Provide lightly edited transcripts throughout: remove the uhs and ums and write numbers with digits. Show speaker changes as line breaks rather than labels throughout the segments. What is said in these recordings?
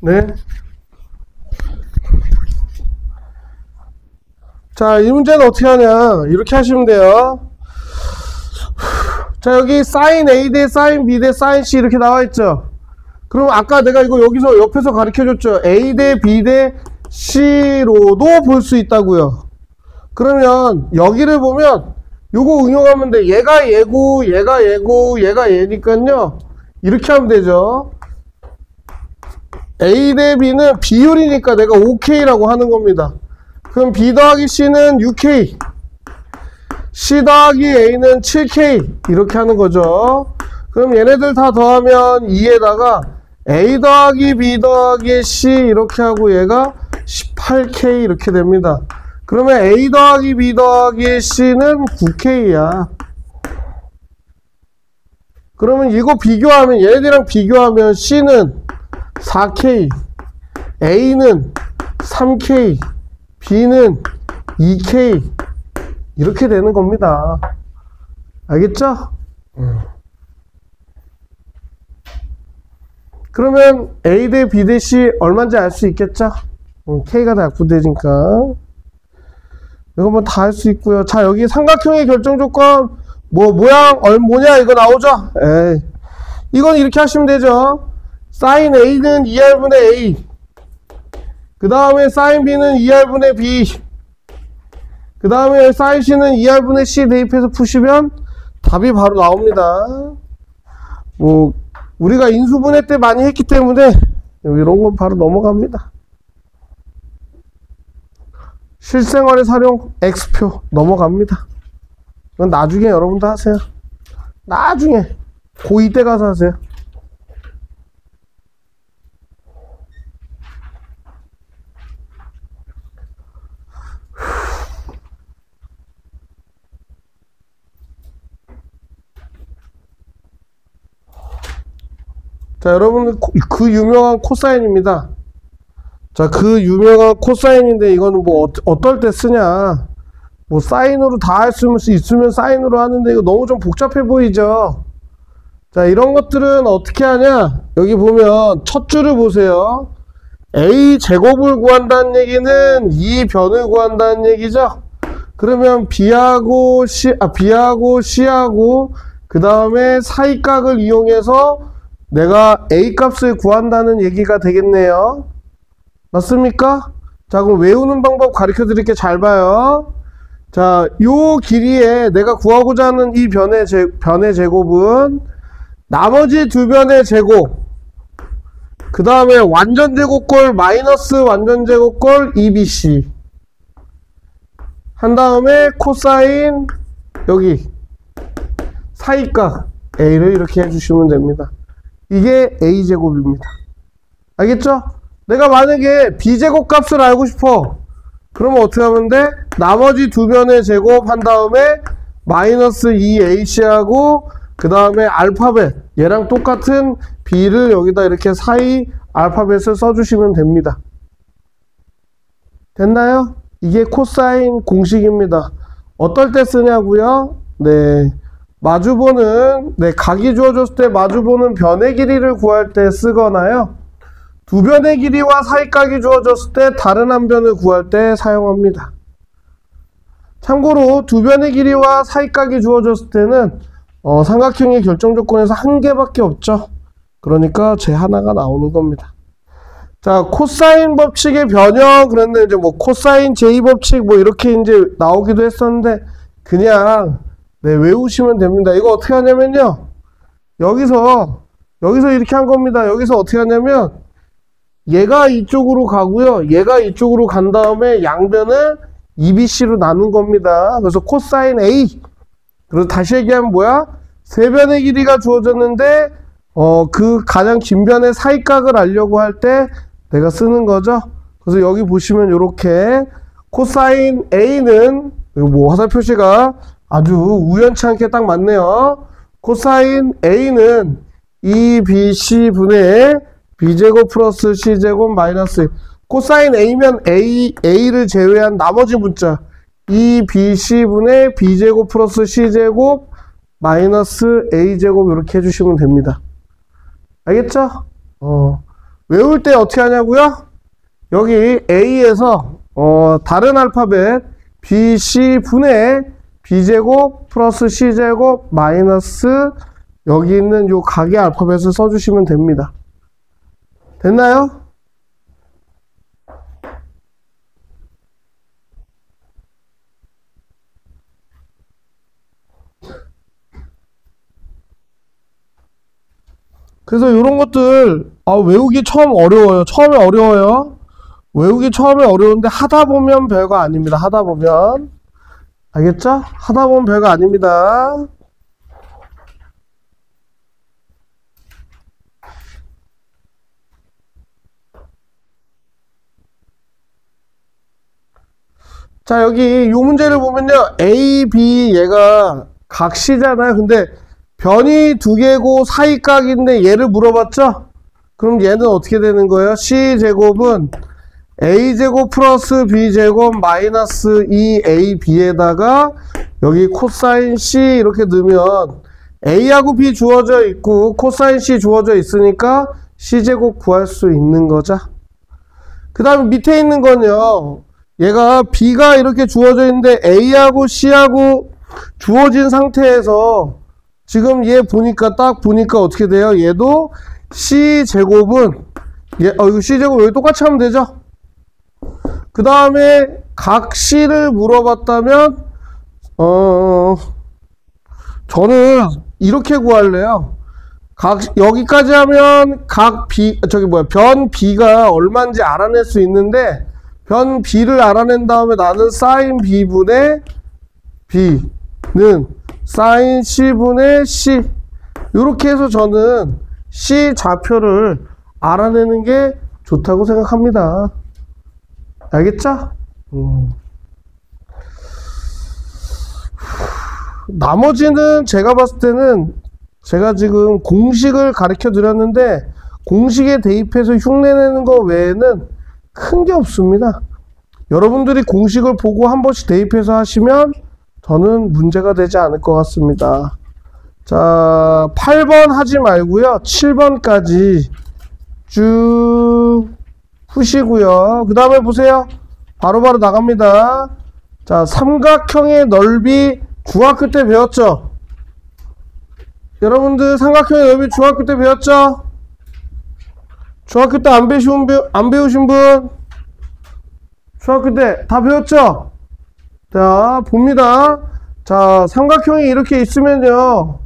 네. 자, 이 문제는 어떻게 하냐. 이렇게 하시면 돼요. 자, 여기 sin A 대 sin B 대 sin C 이렇게 나와 있죠. 그럼 아까 내가 이거 여기서 옆에서 가르쳐 줬죠. A 대 B 대 C로도 볼 수 있다고요. 그러면 여기를 보면 요거 응용하면 돼. 얘가 얘고 얘가 얘고 얘가 얘니까요. 이렇게 하면 되죠. A 대 B는 비율이니까 내가 5K라고 하는 겁니다. 그럼 B 더하기 C는 6K, C 더하기 A는 7K 이렇게 하는 거죠. 그럼 얘네들 다 더하면 2에다가 A 더하기 B 더하기 C 이렇게 하고 얘가 18K 이렇게 됩니다. 그러면 A 더하기 B 더하기 C는 9K야. 그러면 이거 비교하면 얘네들이랑 비교하면 C는 4K, A는 3K, B는 2K 이렇게 되는 겁니다. 알겠죠? 그러면 A 대 B 대 C 얼마인지 알 수 있겠죠? K가 다 약분되니까 이거 뭐 다 할 수 있고요. 자, 여기 삼각형의 결정 조건 모양 뭐냐 이거 나오죠? 에이, 이건 이렇게 하시면 되죠. sin A는 2R분의 A, 그 다음에 sin B는 2R분의 B, 그 다음에 sin C는 2R분의 C 대입해서 푸시면 답이 바로 나옵니다. 뭐 우리가 인수분해 때 많이 했기 때문에 이런 건 바로 넘어갑니다. 실생활에 사용 X표 넘어갑니다. 이건 나중에 여러분도 하세요. 나중에 고2 때 가서 하세요. 자, 여러분들 그 유명한 코사인입니다. 자, 그 유명한 코사인인데 이거는 뭐 어떨 때 쓰냐. 뭐 사인으로 다 할 수 있으면 사인으로 하는데 이거 너무 좀 복잡해 보이죠. 자, 이런 것들은 어떻게 하냐. 여기 보면 첫 줄을 보세요. A 제곱을 구한다는 얘기는 이 변을 구한다는 얘기죠. 그러면 B하고 C하고 그 다음에 사이각을 이용해서 내가 A 값을 구한다는 얘기가 되겠네요. 맞습니까? 자, 그럼 외우는 방법 가르쳐 드릴게. 잘 봐요. 자, 요 길이에 내가 구하고자 하는 이 변의 제곱은 나머지 두 변의 제곱, 그 다음에 완전제곱꼴 마이너스 완전제곱꼴 EBC 한 다음에 코사인 여기 사이각 A를 이렇게 해주시면 됩니다. 이게 A제곱입니다. 알겠죠? 내가 만약에 B제곱 값을 알고 싶어. 그러면 어떻게 하면 돼? 나머지 두 변의 제곱 한 다음에 마이너스 2AC하고 그 다음에 알파벳 얘랑 똑같은 B를 여기다 이렇게 사이 알파벳을 써주시면 됩니다. 됐나요? 이게 코사인 공식입니다. 어떨 때 쓰냐고요? 네, 마주보는 각이 주어졌을 때 마주보는 변의 길이를 구할 때 쓰거나요. 두 변의 길이와 사이각이 주어졌을 때 다른 한 변을 구할 때 사용합니다. 참고로 두 변의 길이와 사이각이 주어졌을 때는 삼각형의 결정 조건에서 한 개밖에 없죠. 그러니까 제 하나가 나오는 겁니다. 자, 코사인 법칙의 변형 그랬는데 이제 뭐 코사인 제2법칙 뭐 이렇게 이제 나오기도 했었는데 그냥 외우시면 됩니다. 이거 어떻게 하냐면요. 여기서 이렇게 한 겁니다. 여기서 어떻게 하냐면 얘가 이쪽으로 가고요. 얘가 이쪽으로 간 다음에 양변을 EBC로 나눈 겁니다. 그래서 코사인 A. 그래서 다시 얘기하면 뭐야? 세 변의 길이가 주어졌는데 그 가장 긴 변의 사이각을 알려고 할 때 내가 쓰는 거죠. 그래서 여기 보시면 이렇게 코사인 A는 뭐 화살 표시가 아주 우연치 않게 딱 맞네요. 코사인 A는 2BC 분의 B제곱 플러스 C제곱 마이너스 코사인 A면 A를 제외한 나머지 문자 2BC 분의 B제곱 플러스 C제곱 마이너스 A제곱 이렇게 해주시면 됩니다. 알겠죠? 외울 때 어떻게 하냐고요? 여기 A에서 다른 알파벳 B, C 분의 B제곱 플러스 C제곱 마이너스 여기 있는 요 각의 알파벳을 써주시면 됩니다. 됐나요? 그래서 이런 것들 외우기 처음 어려워요. 처음에 어려워요. 외우기 처음에 어려운데 하다 보면 별거 아닙니다. 하다 보면. 알겠죠? 하다 보면 별거 아닙니다. 자, 여기 이 문제를 보면요. A, B 얘가 각시잖아요. 근데 변이 두 개고 사이각인데 얘를 물어봤죠? 그럼 얘는 어떻게 되는 거예요? C제곱은 A제곱 플러스 B제곱 마이너스 2AB에다가 여기 코사인 C 이렇게 넣으면 A하고 B 주어져 있고 코사인 C 주어져 있으니까 C제곱 구할 수 있는 거죠. 그 다음에 밑에 있는 건요. 얘가 B가 이렇게 주어져 있는데 A하고 C하고 주어진 상태에서 지금 얘 보니까 딱 보니까 어떻게 돼요? 얘도 C제곱은 이거 C제곱 여기 똑같이 하면 되죠? 그 다음에 각 C를 물어봤다면 저는 이렇게 구할래요. 여기까지 하면 변 B가 얼마인지 알아낼 수 있는데 변 B를 알아낸 다음에 나는 사인 B분의 B는 사인 C분의 C 이렇게 해서 저는 C 좌표를 알아내는 게 좋다고 생각합니다. 알겠죠? 나머지는 제가 봤을 때는 제가 지금 공식을 가르쳐 드렸는데 공식에 대입해서 흉내내는 거 외에는 큰 게 없습니다. 여러분들이 공식을 보고 한 번씩 대입해서 하시면 저는 문제가 되지 않을 것 같습니다. 자, 8번 하지 말고요. 7번까지 쭉 푸시고요. 그 다음에 보세요. 바로바로 나갑니다. 자, 삼각형의 넓이 중학교 때 배웠죠? 여러분들 삼각형의 넓이 중학교 때 배웠죠? 중학교 때 안 배우신 분? 중학교 때 다 배웠죠? 자, 봅니다. 자, 삼각형이 이렇게 있으면요.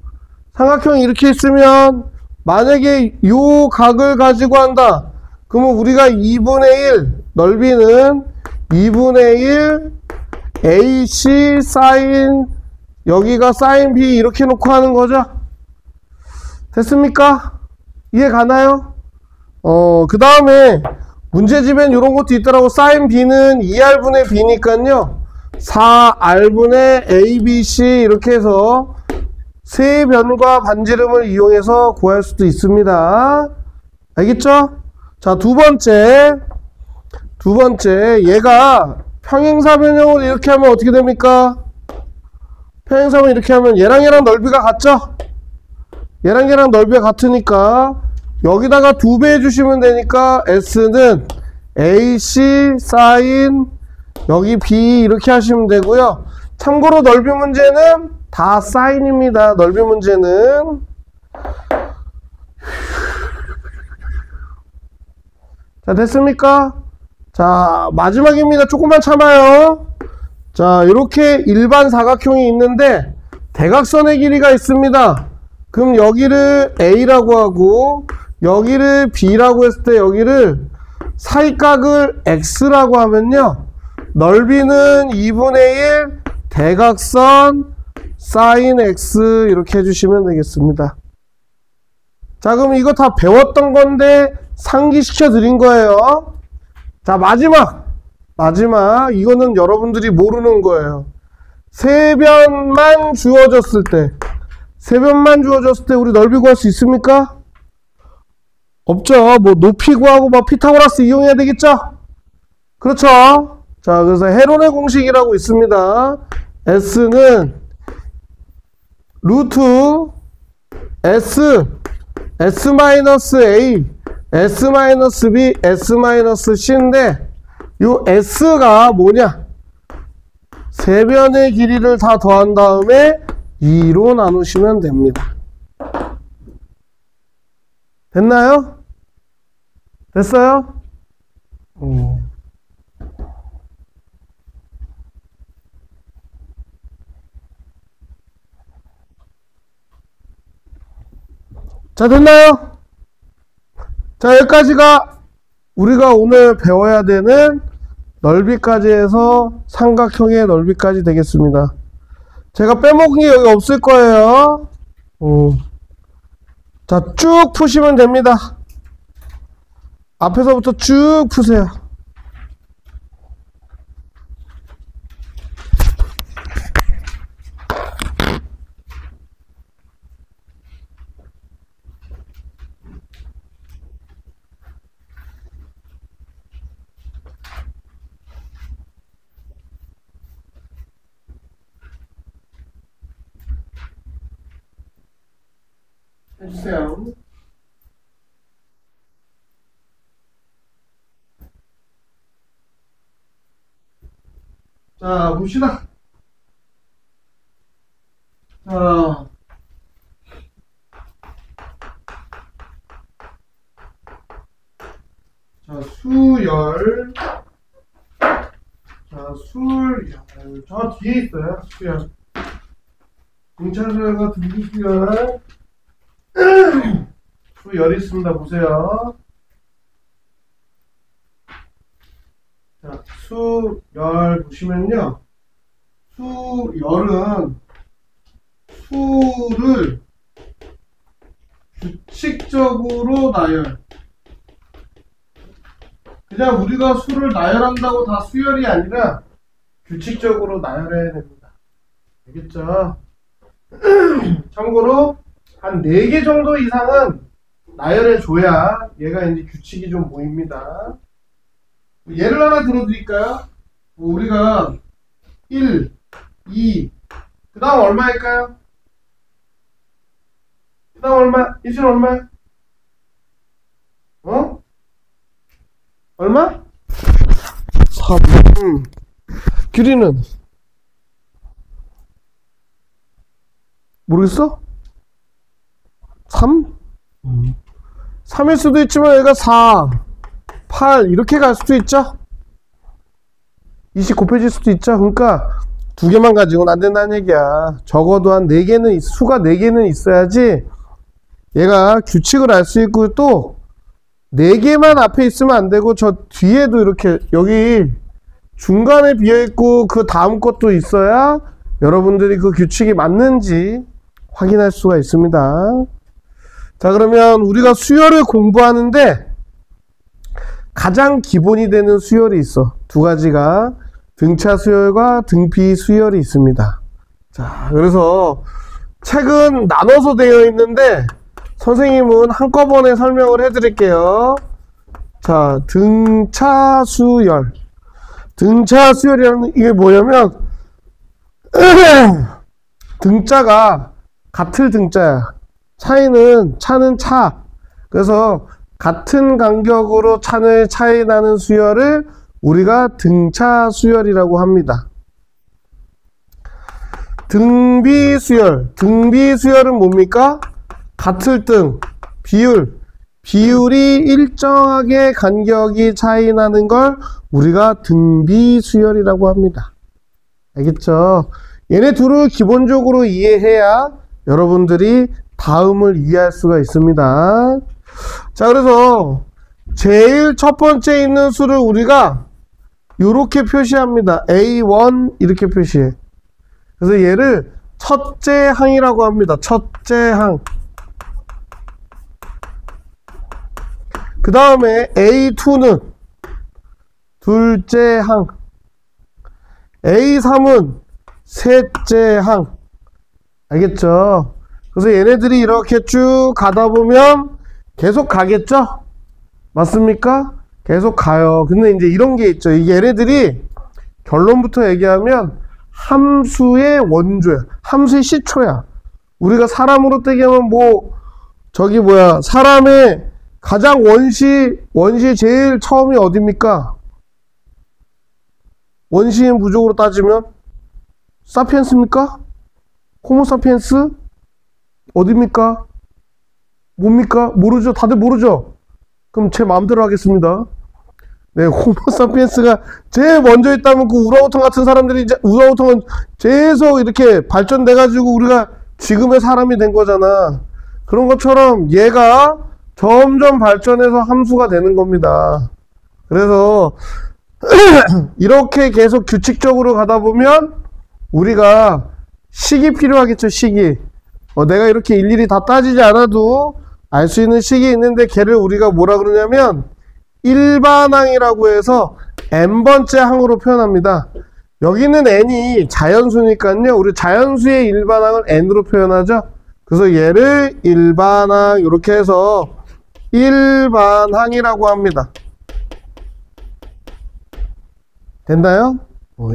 삼각형이 이렇게 있으면 만약에 요 각을 가지고 한다. 그러면 우리가 2분의 1 넓이는 2분의 1 AC 사인 여기가 사인 B 이렇게 놓고 하는 거죠. 됐습니까? 이해 가나요? 그 다음에 문제집엔 이런 것도 있더라고. 사인 B는 2R분의 B니까요 4R분의 ABC 이렇게 해서 세변과 반지름을 이용해서 구할 수도 있습니다. 알겠죠? 자, 두 번째 얘가 평행사 변형을 이렇게 하면 어떻게 됩니까? 평행사면 이렇게 하면 얘랑 넓이가 같죠? 얘랑 넓이가 같으니까 여기다가 2배 해주시면 되니까 S는 AC 사인 여기 B 이렇게 하시면 되고요. 참고로 넓이 문제는 다 사인입니다. 넓이 문제는. 자, 됐습니까? 자, 마지막입니다. 조금만 참아요. 자, 이렇게 일반 사각형이 있는데 대각선의 길이가 있습니다. 그럼 여기를 A라고 하고 여기를 B라고 했을 때 여기를 사이각을 X라고 하면요. 넓이는 2분의 1 대각선 사인 X 이렇게 해주시면 되겠습니다. 자, 그럼 이거 다 배웠던 건데 상기시켜 드린 거예요. 자, 마지막 이거는 여러분들이 모르는 거예요. 세변만 주어졌을 때 우리 넓이 구할 수 있습니까? 없죠. 뭐 높이 구하고 뭐 피타고라스 이용해야 되겠죠? 그렇죠? 자, 그래서 헤론의 공식이라고 있습니다. S는 루트 S-A S-B, S-C인데 요 S가 뭐냐? 세 변의 길이를 다 더한 다음에 2로 나누시면 됩니다. 됐나요? 됐어요? 자, 됐나요? 자, 여기까지가 우리가 오늘 배워야 되는 넓이까지 해서 삼각형의 넓이까지 되겠습니다. 제가 빼먹은 게 여기 없을 거예요. 자, 쭉 푸시면 됩니다. 앞에서부터 쭉 푸세요. 해주세요. 자, 봅시다. 자, 수열. 자, 수열. 저 뒤에 있어요. 수열. 등차수열과 등비수열. 수열이 있습니다. 보세요. 자, 수열 보시면요. 수열은 수를 규칙적으로 나열. 그냥 우리가 수를 나열한다고 다 수열이 아니라 규칙적으로 나열해야 됩니다. 알겠죠? 참고로 한 4개 정도 이상은 나열해 줘야 얘가 이제 규칙이 좀 보입니다. 예를 하나 들어드릴까요? 우리가 1, 2, 그 다음 얼마일까요? 그 다음 얼마? 1은 얼마? 얼마? 3. 길이는? 모르겠어? 3? 3일 수도 있지만 얘가 4, 8 이렇게 갈 수도 있죠? 20 곱해질 수도 있죠? 그러니까 2개만 가지고는 안 된다는 얘기야. 적어도 한 4개는, 수가 4개는 있어야지 얘가 규칙을 알 수 있고, 또 4개만 앞에 있으면 안 되고 저 뒤에도 이렇게 여기 중간에 비어있고 그 다음 것도 있어야 여러분들이 그 규칙이 맞는지 확인할 수가 있습니다. 자, 그러면 우리가 수열을 공부하는데 가장 기본이 되는 수열이 있어. 2가지가 등차 수열과 등비 수열이 있습니다. 자, 그래서 책은 나눠서 되어 있는데 선생님은 한꺼번에 설명을 해 드릴게요. 자, 등차 수열. 등차 수열이라는 이게 뭐냐면 등자가 같을 등자야. 차는 차. 그래서 같은 간격으로 차이 나는 수열을 우리가 등차 수열이라고 합니다. 등비 수열. 등비 수열은 뭡니까? 같을 등, 비율이 일정하게 간격이 차이 나는 걸 우리가 등비 수열이라고 합니다. 알겠죠? 얘네 둘을 기본적으로 이해해야 여러분들이 다음을 이해할 수가 있습니다. 자, 그래서 제일 첫 번째 있는 수를 우리가 이렇게 표시합니다. A1 이렇게 표시해. 그래서 얘를 첫째 항이라고 합니다. 첫째 항. 그 다음에 A2는 둘째 항. A3은 셋째 항. 알겠죠? 그래서 얘네들이 이렇게 쭉 가다 보면 계속 가겠죠? 맞습니까? 계속 가요. 근데 이제 이런 게 있죠. 이 얘네들이 결론부터 얘기하면 함수의 원조야. 함수의 시초야. 우리가 사람으로 뜨기하면 사람의 가장 원시 제일 처음이 어딥니까? 원시인 부족으로 따지면 사피엔스입니까? 호모사피엔스? 어딥니까? 뭡니까? 모르죠? 다들 모르죠? 그럼 제 마음대로 하겠습니다. 네, 호모사피엔스가 제일 먼저 있다면 그 우라우통 같은 사람들이 이제 우라우통은 계속 이렇게 발전돼가지고 우리가 지금의 사람이 된 거잖아. 그런 것처럼 얘가 점점 발전해서 함수가 되는 겁니다. 그래서 이렇게 계속 규칙적으로 가다 보면 우리가 식이 필요하겠죠, 식이. 내가 이렇게 일일이 다 따지지 않아도 알 수 있는 식이 있는데 걔를 우리가 뭐라 그러냐면 일반항이라고 해서 n번째 항으로 표현합니다. 여기는 n이 자연수니까요. 우리 자연수의 일반항을 n으로 표현하죠. 그래서 얘를 일반항 이렇게 해서 일반항이라고 합니다. 됐나요?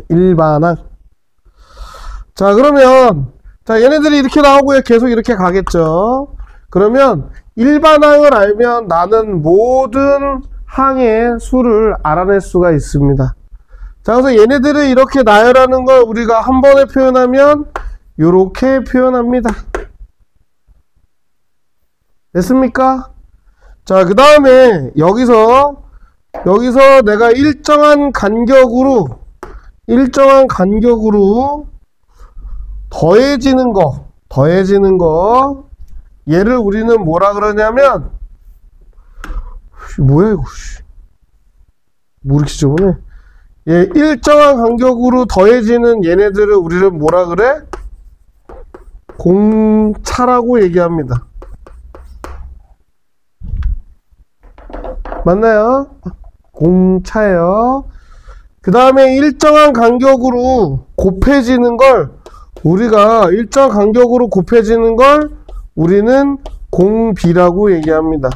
일반항. 자, 그러면 자, 얘네들이 이렇게 나오고요. 계속 이렇게 가겠죠. 그러면 일반항을 알면 나는 모든 항의 수를 알아낼 수가 있습니다. 자, 그래서 얘네들을 이렇게 나열하는 걸 우리가 한 번에 표현하면 이렇게 표현합니다. 됐습니까? 자, 그 다음에 여기서 내가 일정한 간격으로 더해지는 거 얘를 우리는 뭐라 그러냐면 뭐야 이거 뭐 이렇게 지저분해. 예, 일정한 간격으로 더해지는 얘네들을 우리는 뭐라 그래? 공차라고 얘기합니다. 맞나요? 공차예요. 그 다음에 일정한 간격으로 곱해지는 걸 우리는 공비라고 얘기합니다.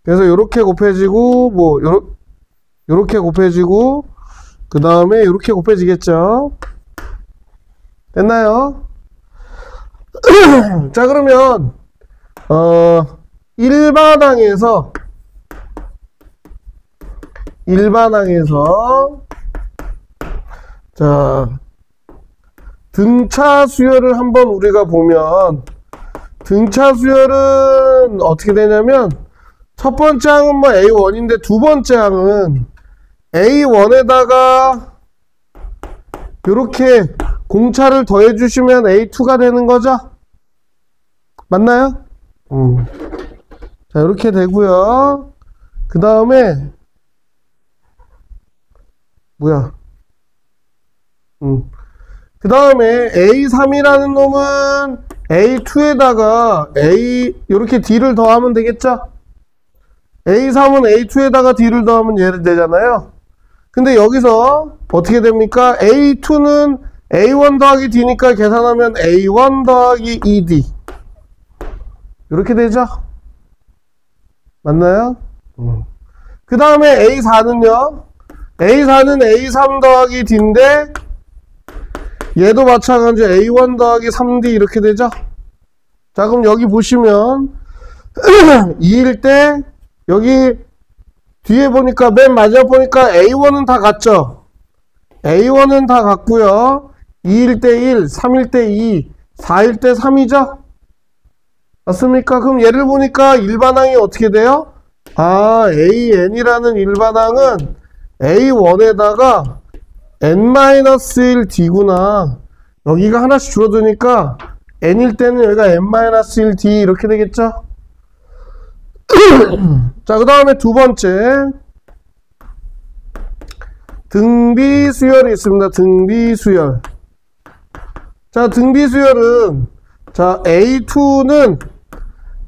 그래서 요렇게 곱해지고 요렇게 곱해지고 그 다음에 요렇게 곱해지겠죠. 됐나요? 자, 그러면 일반항에서 자, 등차 수열을 한번 우리가 보면 등차 수열은 어떻게 되냐면 첫 번째 항은 뭐 A1인데 두 번째 항은 A1에다가 이렇게 공차를 더해 주시면 A2가 되는 거죠? 맞나요? 자, 이렇게 되고요. 그 다음에 그 다음에 A3이라는 놈은 A2에다가 이렇게 D를 더하면 되겠죠? A3은 A2에다가 D를 더하면 얘를 되잖아요. 근데 여기서 어떻게 됩니까? A2는 A1 더하기 D니까 계산하면 A1 더하기 2D 이렇게 되죠? 맞나요? 그 다음에 A4는요? A4는 A3 더하기 D인데 얘도 마찬가지로 A1 더하기 3D 이렇게 되죠? 자, 그럼 여기 보시면 2일 때 여기 뒤에 보니까 맨 마지막 보니까 A1은 다 같죠? A1은 다 같고요. 2일 때 1, 3일 때 2, 4일 때 3이죠? 맞습니까? 그럼 얘를 보니까 일반항이 어떻게 돼요? AN이라는 일반항은 A1에다가 n-1D구나. 여기가 하나씩 줄어드니까 n일 때는 여기가 n-1D 이렇게 되겠죠? 자, 그 다음에 두 번째 등비수열이 있습니다. 등비수열. 자, 등비수열은 자, A2는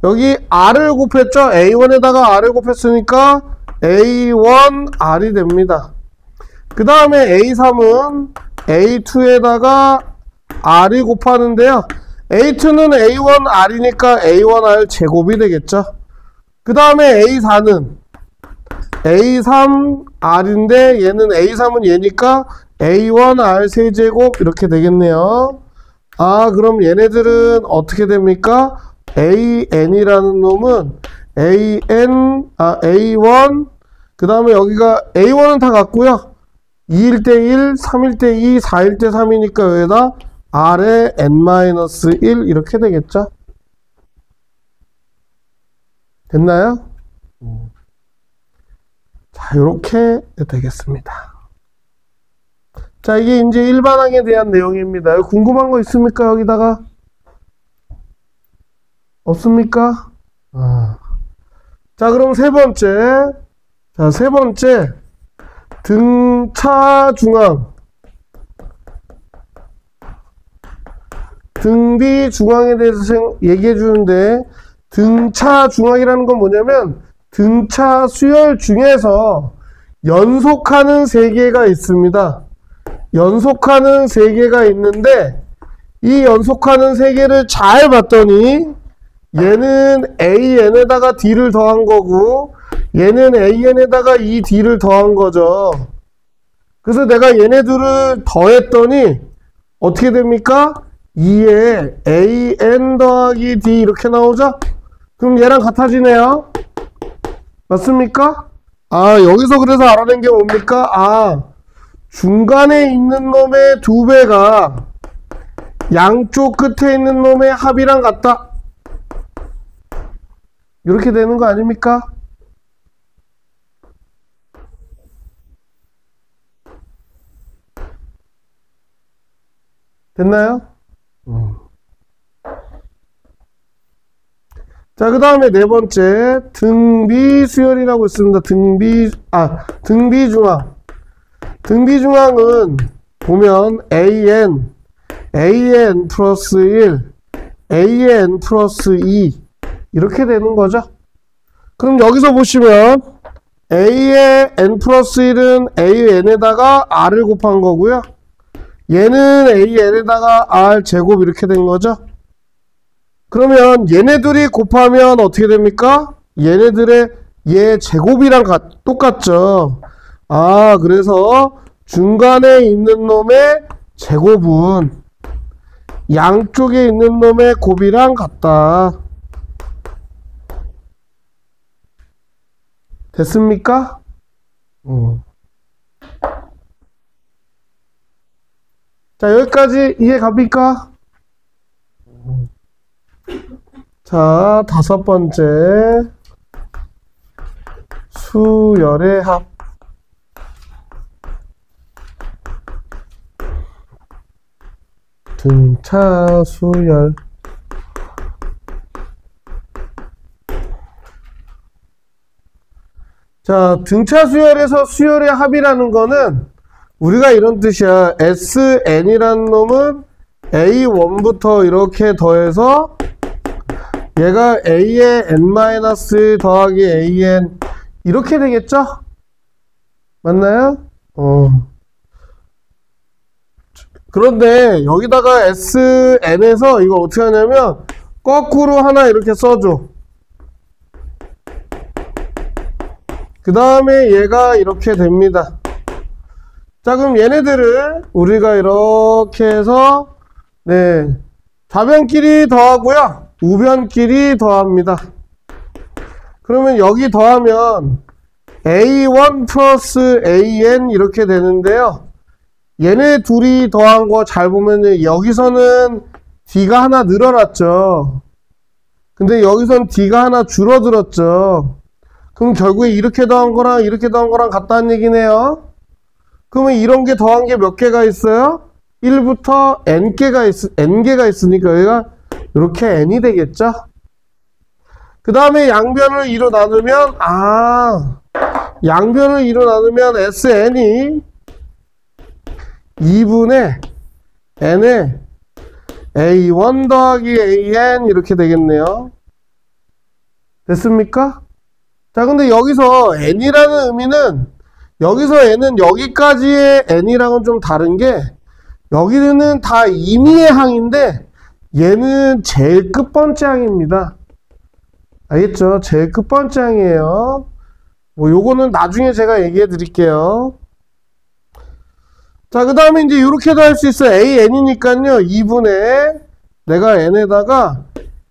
여기 R을 곱했죠? A1에다가 R을 곱했으니까 A1R이 됩니다. 그 다음에 A3은 A2에다가 R이 곱하는데요. A2는 A1R이니까 A1R 제곱이 되겠죠. 그 다음에 A4는 A3R인데 얘는 A3은 얘니까 A1R 세제곱 이렇게 되겠네요. 그럼 얘네들은 어떻게 됩니까? AN이라는 놈은 A1, 그 다음에 여기가 A1은 다 같고요. 2일 때 1, 3일 때 2, 4일 때 3이니까 여기다 R에 N-1 이렇게 되겠죠? 됐나요? 자, 이렇게 되겠습니다. 자, 이게 이제 일반항에 대한 내용입니다. 궁금한 거 있습니까? 여기다가? 없습니까? 자, 그럼 세 번째. 자, 세 번째. 등차 중앙. 등비 중앙에 대해서 얘기해 주는데, 등차 중앙이라는 건 뭐냐면, 등차 수열 중에서 연속하는 세 개가 있습니다. 연속하는 세 개가 있는데, 이 연속하는 세 개를 잘 봤더니, 얘는 AN에다가 D를 더한 거고, 얘는 AN에다가 이 D를 더한 거죠. 그래서 내가 얘네들을 더했더니, 어떻게 됩니까? 2에 AN 더하기 D 이렇게 나오죠? 그럼 얘랑 같아지네요. 맞습니까? 여기서 그래서 알아낸 게 뭡니까? 중간에 있는 놈의 2배가 양쪽 끝에 있는 놈의 합이랑 같다. 이렇게 되는 거 아닙니까? 됐나요? 자, 그 다음에 네 번째, 등비수열이라고 있습니다. 등비중앙. 등비중앙은 보면 AN 플러스 1, AN 플러스 2 이렇게 되는 거죠. 그럼 여기서 보시면 A의 N 플러스 1은 AN에다가 R을 곱한 거고요. 얘는 AN에다가 R 제곱 이렇게 된 거죠. 그러면 얘네들이 곱하면 어떻게 됩니까? 얘네들의 얘 제곱이랑 똑같죠. 그래서 중간에 있는 놈의 제곱은 양쪽에 있는 놈의 곱이랑 같다. 됐습니까? 자, 여기까지 이해 갑니까? 자, 다섯 번째. 수열의 합. 등차 수열. 자, 등차 수열에서 수열의 합이라는 거는 우리가 이런 뜻이야. SN이라는 놈은 A1부터 이렇게 더해서 얘가 A의 N- 더하기 AN 이렇게 되겠죠? 맞나요? 그런데 여기다가 SN에서 이거 어떻게 하냐면 거꾸로 하나 이렇게 써줘. 그 다음에 얘가 이렇게 됩니다. 자, 그럼 얘네들을 우리가 이렇게 해서 좌변끼리 더하고요, 우변끼리 더합니다. 그러면 여기 더하면 A1 플러스 AN 이렇게 되는데요. 얘네 둘이 더한 거 잘 보면 여기서는 D가 하나 늘어났죠. 근데 여기서는 D가 하나 줄어들었죠. 그럼 결국에 이렇게 더한 거랑 이렇게 더한 거랑 같다는 얘기네요. 그러면 이런 게 더한 게 몇 개가 있어요? 1부터 N개가 있으니까 여기가 이렇게 N이 되겠죠? 그 다음에 양변을 2로 나누면, 양변을 2로 나누면 SN이 2분의 N에 A1 더하기 AN 이렇게 되겠네요. 됐습니까? 자, 근데 여기서 N이라는 의미는, 여기서 N은 여기까지의 N이랑은 좀 다른 게, 여기는 다 임의의 항인데 얘는 제일 끝번째 항입니다. 알겠죠? 제일 끝번째 항이에요. 요거는 나중에 제가 얘기해 드릴게요. 자, 그 다음에 이제 이렇게도 할 수 있어요. AN이니까요 2분의 내가 N에다가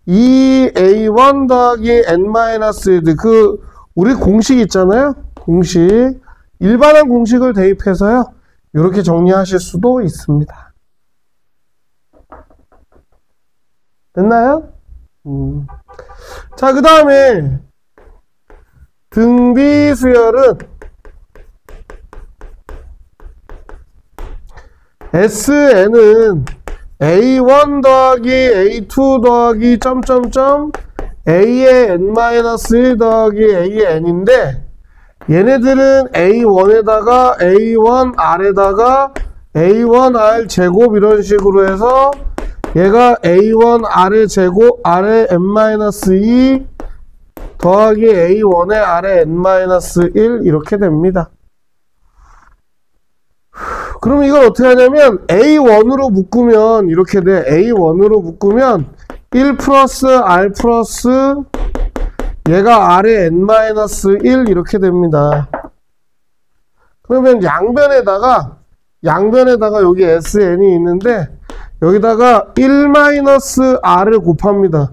2a1 더하기 n-1 우리 공식 있잖아요. 공식 일반항 공식을 대입해서요 이렇게 정리하실 수도 있습니다. 됐나요? 자, 그 다음에 등비 수열은 SN은 A1 더하기 A2 더하기 점점점 A의 n-1 더하기 A의 n인데 얘네들은 A1에다가 A1R에다가 A1R 제곱 이런 식으로 해서 얘가 A1R의 제곱 R의 n-2 더하기 A1의 R의 n-1 이렇게 됩니다. 그럼 이걸 어떻게 하냐면 A1으로 묶으면 이렇게 돼. A1으로 묶으면 1 플러스 R 플러스 얘가 R의 n-1 이렇게 됩니다. 그러면 양변에다가 여기 SN이 있는데 여기다가 1-R을 곱합니다.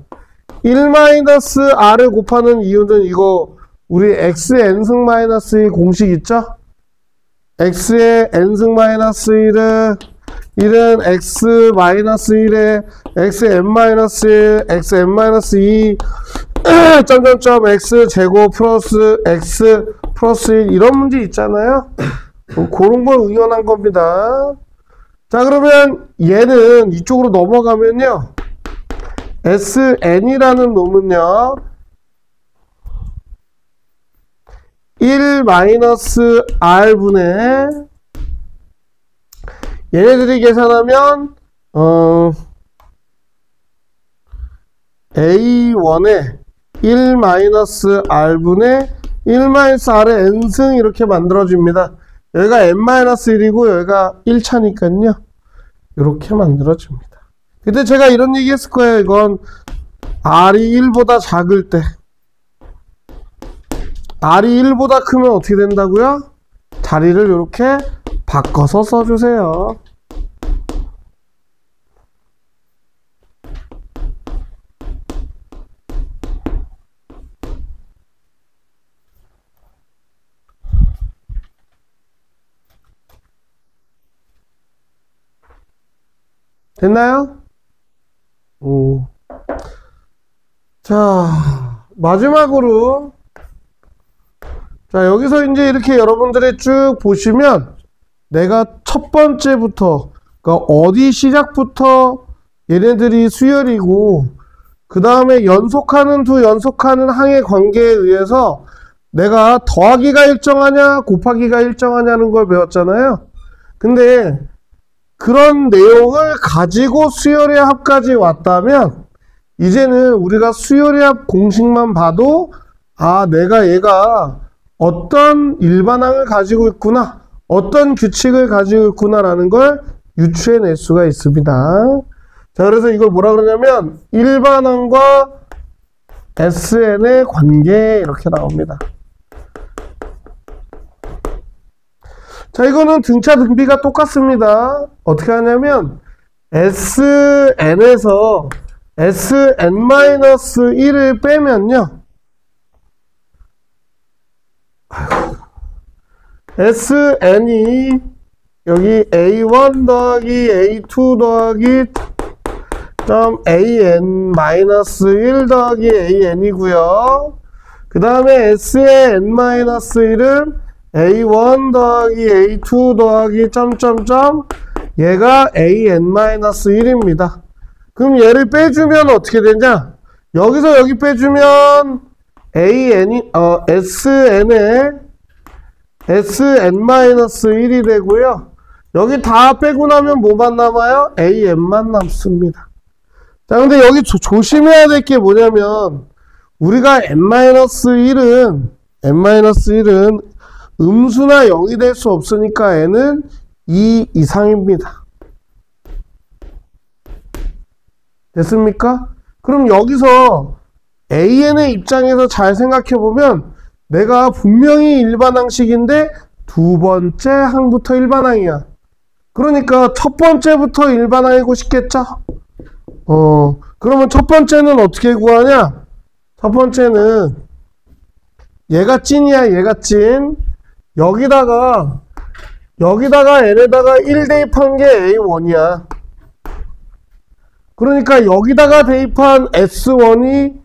1-R을 곱하는 이유는 이거 우리 xn승 마이너스 1 공식 있죠? x의 n승 마이너스 1은 x 마이너스 1에 x n-1 x n-2 점점점 x 제곱 플러스 x 플러스 1 이런 문제 있잖아요. 그런 걸 응용한 겁니다. 자, 그러면 얘는 이쪽으로 넘어가면요 SN이라는 놈은요 1-R분의 얘네들이 계산하면 A1에 1-R분의 1-R의 n승 이렇게 만들어집니다. 여기가 n-1이고 여기가 1차니까요 이렇게 만들어집니다. 근데 제가 이런 얘기 했을 거예요. 이건 R이 1보다 작을 때 R이 1보다 크면 어떻게 된다고요? 자리를 이렇게 바꿔서 써주세요. 됐나요? 자, 마지막으로 자, 여기서 이제 이렇게 여러분들이 쭉 보시면 내가 첫 번째부터 그러니까 어디 시작부터 얘네들이 수열이고 그 다음에 연속하는 항의 관계에 의해서 내가 더하기가 일정하냐 곱하기가 일정하냐는 걸 배웠잖아요. 근데 그런 내용을 가지고 수열의 합까지 왔다면 이제는 우리가 수열의 합 공식만 봐도 아, 내가 얘가 어떤 일반항을 가지고 있구나, 어떤 규칙을 가지고 있구나 라는 걸 유추해낼 수가 있습니다. 자, 그래서 이걸 뭐라 그러냐면 일반항과 SN의 관계 이렇게 나옵니다. 자, 이거는 등차 등비가 똑같습니다. 어떻게 하냐면 SN에서 SN-1을 빼면요 SN이 여기 A1 더하기 A2 더하기 점 AN-1 더하기 AN이고요. 그 다음에 S의 N-1은 A1 더하기 A2 더하기 점점점 얘가 AN-1입니다. 그럼 얘를 빼주면 어떻게 되냐? 여기서 여기 빼주면 SN에 SN-1이 되고요. 여기 다 빼고 나면 뭐만 남아요? AN만 남습니다. 자, 근데 여기 조심해야 될 게 뭐냐면 우리가 N-1은 음수나 0이 될 수 없으니까 n은 2 이상입니다. 됐습니까? 그럼 여기서 AN의 입장에서 잘 생각해보면 내가 분명히 일반항식인데 두 번째 항부터 일반항이야. 그러니까 첫 번째부터 일반항이고 싶겠죠? 그러면 첫 번째는 어떻게 구하냐? 첫 번째는 얘가 찐이야, 얘가 찐. 여기다가 n에다가 1 대입한 게 A1이야. 그러니까 여기다가 대입한 S1이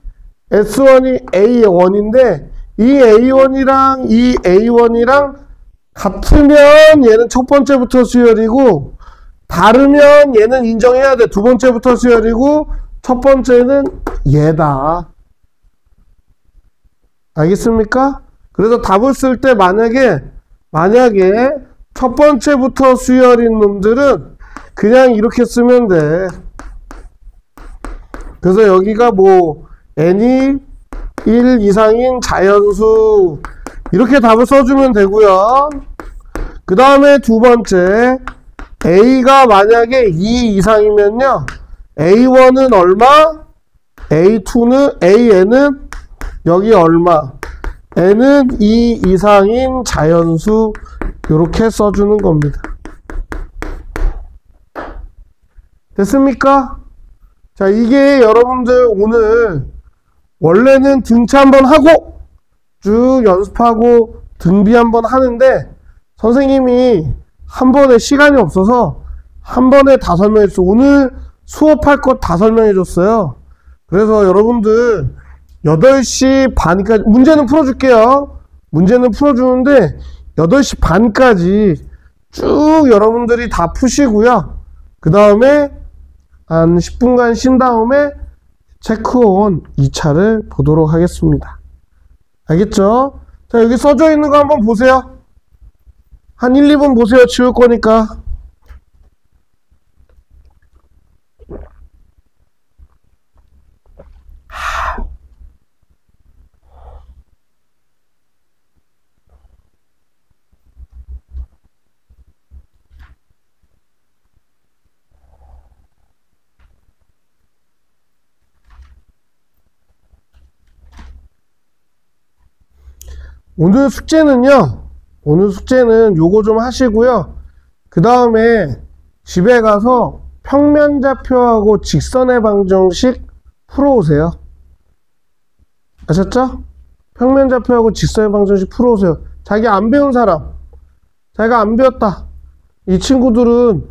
A1인데 이 A1이랑 이 A1이랑 같으면 얘는 첫 번째부터 수열이고 다르면 얘는 인정해야 돼. 두 번째부터 수열이고 첫 번째는 얘다. 알겠습니까? 그래서 답을 쓸 때 만약에 첫 번째부터 수열인 놈들은 그냥 이렇게 쓰면 돼. 그래서 여기가 뭐 n이 1 이상인 자연수 이렇게 답을 써주면 되고요. 그 다음에 두 번째 a가 만약에 2 이상이면요 a1은 얼마? an은 여기 얼마? n은 2 이상인 자연수 이렇게 써주는 겁니다. 됐습니까? 자, 이게 여러분들 오늘 원래는 등차 한번 하고 쭉 연습하고 등비 한번 하는데 선생님이 한 번에 시간이 없어서 한 번에 다 설명해 줬어요. 오늘 수업할 것 다 설명해 줬어요. 그래서 여러분들 8시 반까지 문제는 풀어줄게요. 문제는 풀어주는데 8시 반까지 쭉 여러분들이 다 푸시고요. 그 다음에 한 10분간 쉰 다음에 체크온 2차를 보도록 하겠습니다. 알겠죠? 자, 여기 써져 있는 거 한번 보세요. 한 1, 2분 보세요. 지울 거니까. 오늘 숙제는 요거 좀 하시고요. 그 다음에 집에 가서 평면좌표하고 직선의 방정식 풀어오세요. 아셨죠? 평면좌표하고 직선의 방정식 풀어오세요. 자기 안 배운 사람, 자기가 안 배웠다. 이 친구들은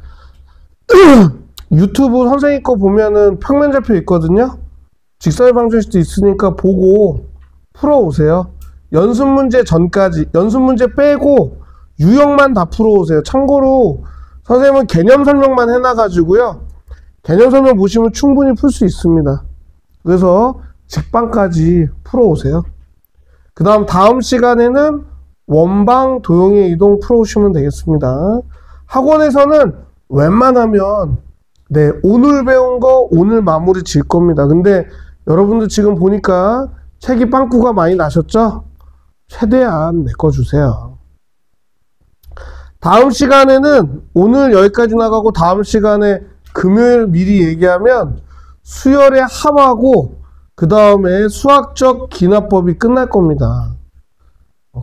유튜브 선생님 거 보면은 평면좌표 있거든요. 직선의 방정식도 있으니까 보고 풀어오세요. 연습 문제 전까지, 연습 문제 빼고 유형만 다 풀어오세요. 참고로 선생님은 개념 설명만 해놔가지고요. 개념 설명 보시면 충분히 풀 수 있습니다. 그래서 직방까지 풀어오세요. 그 다음 시간에는 원방 도형의 이동 풀어오시면 되겠습니다. 학원에서는 웬만하면 오늘 배운 거 오늘 마무리 질 겁니다. 근데 여러분들 지금 보니까 책이 빵꾸가 많이 나셨죠? 최대한 메꿔주세요. 다음 시간에는 오늘 여기까지 나가고 다음 시간에 금요일 미리 얘기하면 수열의 합하고 그 다음에 수학적 기납법이 끝날 겁니다.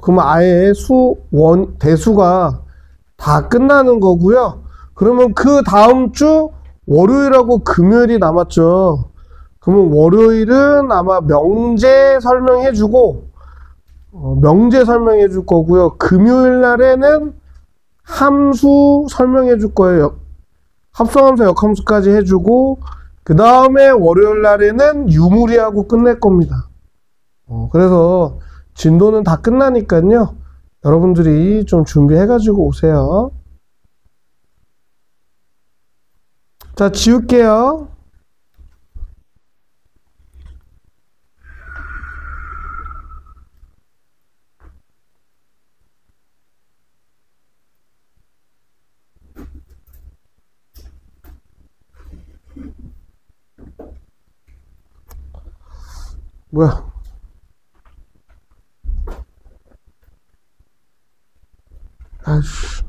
그러면 아예 대수가 다 끝나는 거고요. 그러면 그 다음 주 월요일하고 금요일이 남았죠. 그러면 월요일은 아마 명제 설명해주고 명제 설명해 줄 거고요. 금요일 날에는 함수 설명해 줄 거예요. 합성함수, 역함수까지 해주고 그 다음에 월요일 날에는 유무리하고 끝낼 겁니다. 그래서 진도는 다 끝나니까요. 여러분들이 좀 준비해 가지고 오세요. 자, 지울게요. 뭐야? 아이씨.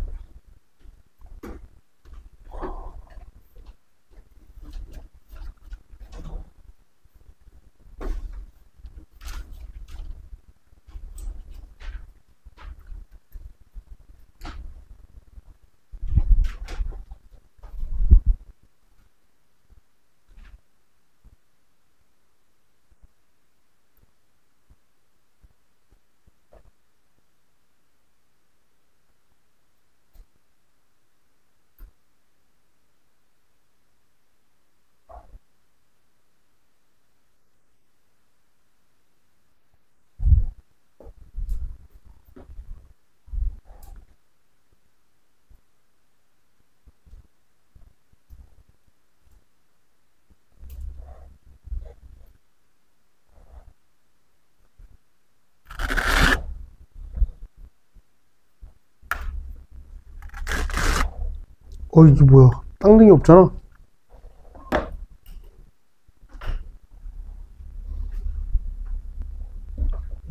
이게 뭐야? 땅등이 없잖아.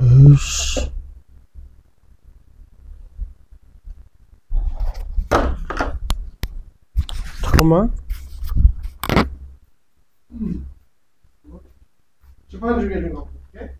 에이씨. 잠깐만. 집안 중에 좀 갖고 올게.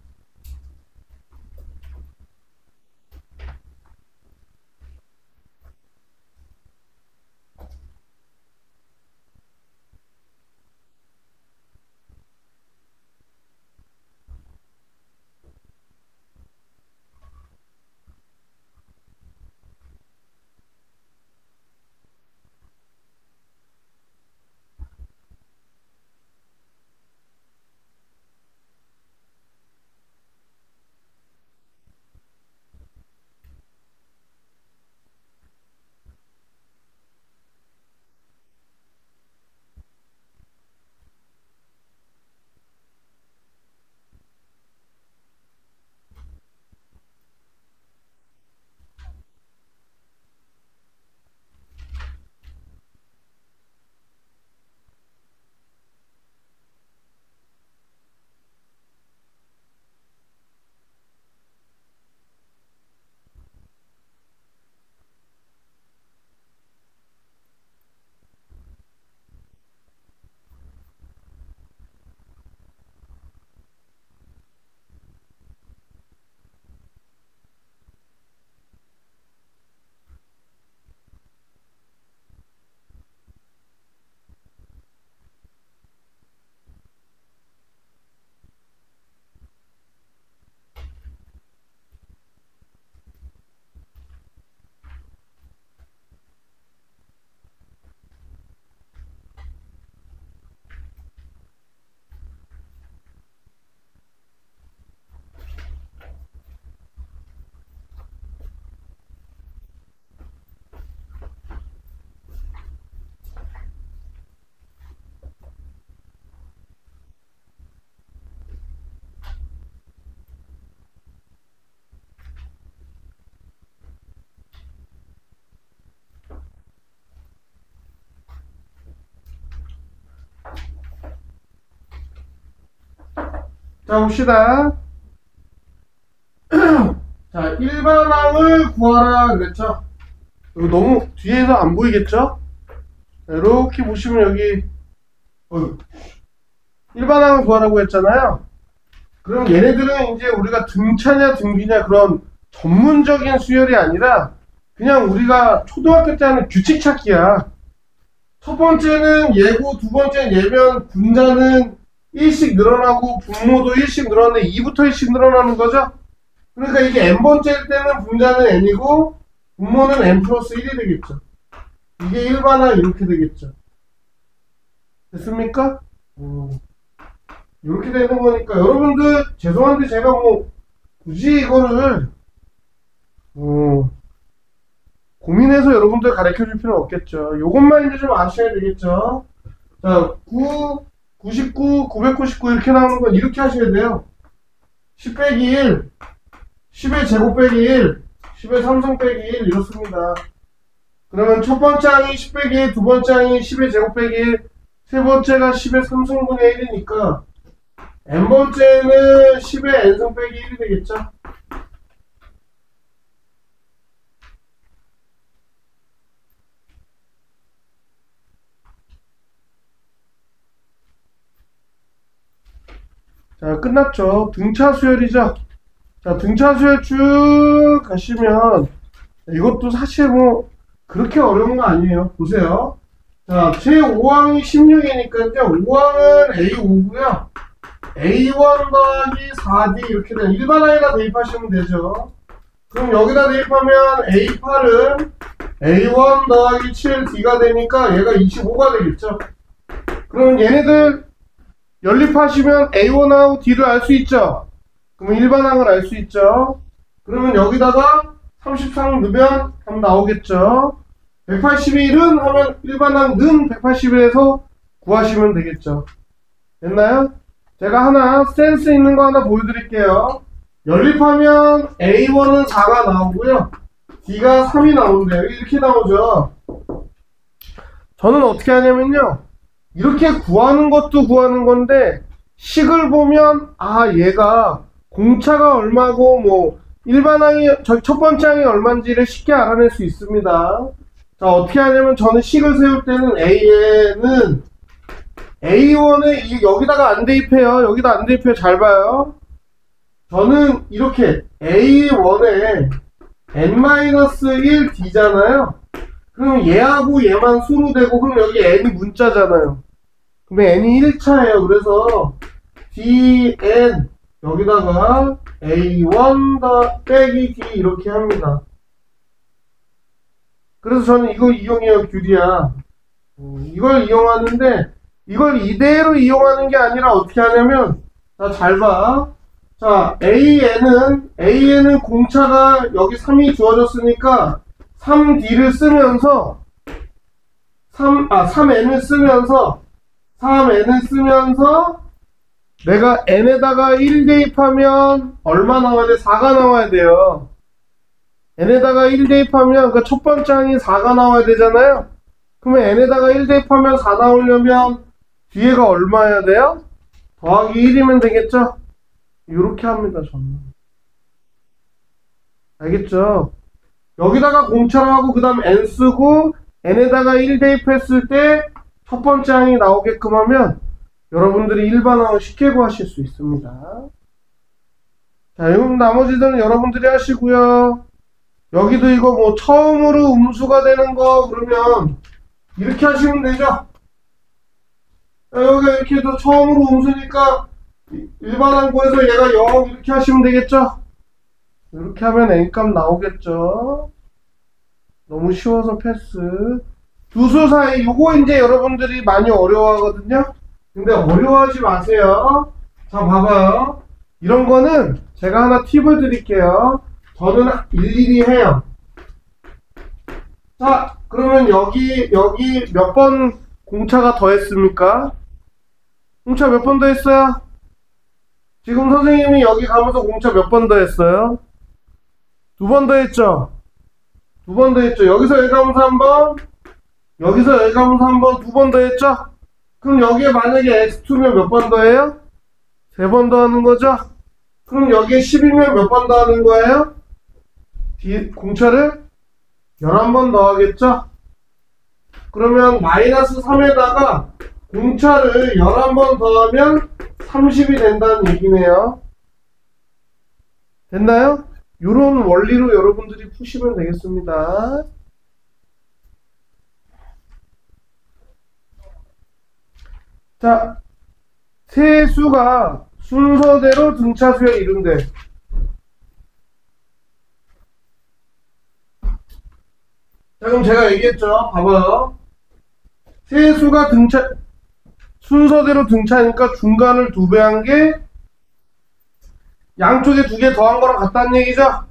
자, 봅시다. 자, 일반항을 구하라 그랬죠? 이거 너무 뒤에서 안 보이겠죠? 자, 이렇게 보시면 여기 일반항을 구하라고 했잖아요. 그럼 얘네들은 이제 우리가 등차냐 등비냐 그런 전문적인 수열이 아니라 그냥 우리가 초등학교 때 하는 규칙 찾기야. 첫 번째는 예고, 두 번째는 예면, 분자는 1씩 늘어나고 분모도 1씩 늘어나는데 2부터 1씩 늘어나는 거죠. 그러니까 이게 n번째일 때는 분자는 n이고 분모는 n 플러스 1이 되겠죠. 이게 일반항 이렇게 되겠죠. 됐습니까? 이렇게 되는 거니까 여러분들 죄송한데 제가 뭐 굳이 이거를 고민해서 여러분들 가르쳐 줄 필요는 없겠죠. 요것만 이제 좀 아셔야 되겠죠. 자, 99, 999 이렇게 나오는 건 이렇게 하셔야 돼요. 10 빼기 1, 10의 제곱 빼기 1, 10의 3승 빼기 1 이렇습니다. 그러면 첫 번째 항이 10 빼기 1, 두 번째 항이 10의 제곱 빼기 1, 세 번째가 10의 3승분의 1이니까 n번째는 10의 n승 빼기 1이 되겠죠. 자, 끝났죠. 등차 수열이죠. 자, 등차 수열 쭉 가시면 이것도 사실 뭐 그렇게 어려운 거 아니에요. 보세요. 자, 제5항이 16이니까요. 5항은 A5고요. A1 더하기 4D 이렇게 되는 일반항에다 대입하시면 되죠. 그럼 여기다 대입하면 A8은 A1 더하기 7D가 되니까 얘가 25가 되겠죠. 그럼 얘네들 연립하시면 A1하고 D를 알 수 있죠. 그러면 일반항을 알 수 있죠. 그러면 여기다가 33 넣으면 답 나오겠죠. 181은 하면 일반항 는 181에서 구하시면 되겠죠. 됐나요? 제가 하나 센스 있는 거 하나 보여드릴게요. 연립하면 A1은 4가 나오고요. D가 3이 나오는데요. 이렇게 나오죠. 저는 어떻게 하냐면요. 이렇게 구하는 것도 구하는 건데 식을 보면 얘가 공차가 얼마고 뭐 일반항이 첫 번째 항이 얼마인지를 쉽게 알아낼 수 있습니다. 자, 어떻게 하냐면 저는 식을 세울 때는 A에는 A1에 여기다가 안 대입해요. 여기다 안 대입해요. 잘 봐요. 저는 이렇게 A1에 n-1d잖아요. 그럼 얘하고 얘만 수로 되고, 그럼 여기 n이 문자잖아요. 그럼 n이 1차예요. 그래서 dn 여기다가 a1 빼기 d 이렇게 합니다. 그래서 저는 이거 이용해요. 규리야. 이걸 이용하는데 이걸 이대로 이용하는 게 아니라 어떻게 하냐면, 자, 잘 봐. 자, AN은 공차가 여기 3이 주어졌으니까 3D를 쓰면서 3N을 쓰면서 내가 N에다가 1 대입하면 얼마 나와야 돼? 4가 나와야 돼요. N에다가 1 대입하면 그 첫 번째 항이 4가 나와야 되잖아요. 그러면 N에다가 1 대입하면 4 나오려면 뒤에가 얼마여야 돼요? 더하기 1이면 되겠죠? 이렇게 합니다, 저는. 알겠죠? 여기다가 공차로 하고 그 다음 N 쓰고 N에다가 1 대입했을 때 첫 번째 항이 나오게끔 하면 여러분들이 일반항을 쉽게 구하실 수 있습니다. 자, 그럼 나머지들은 여러분들이 하시고요. 여기도 이거 뭐 처음으로 음수가 되는 거 그러면 이렇게 하시면 되죠. 자, 여기가 이렇게 해도 처음으로 음수니까 일반항 구해서 얘가 0 이렇게 하시면 되겠죠. 이렇게 하면 n값 나오겠죠. 너무 쉬워서 패스. 두 수 사이 요거 이제 여러분들이 많이 어려워하거든요. 근데 어려워하지 마세요. 자, 봐봐요. 이런 거는 제가 하나 팁을 드릴게요. 저는 일일이 해요. 자, 그러면 여기 몇 번 공차가 더했습니까? 공차 몇 번 더했어요? 지금 선생님이 여기 가면서 공차 몇 번 더했어요? 2번 더했죠? 2번 더했죠? 여기서 여기 가면서 한 번, 여기서 여기 가면서 한 번, 2번 더했죠? 그럼 여기에 만약에 x2면 몇 번 더해요? 3번 더하는 거죠? 그럼 여기에 10이면 몇 번 더하는 거예요? 공차를 11번 더하겠죠? 그러면 마이너스 3에다가 공차를 11번 더하면 30이 된다는 얘기네요. 됐나요? 이런 원리로 여러분들이 푸시면 되겠습니다. 자, 세수가 순서대로 등차수에 이른대. 자, 그럼 제가 얘기했죠. 봐봐요. 세수가 순서대로 등차니까 중간을 2배 한 게 양쪽에 2개 더한 거랑 같다는 얘기죠?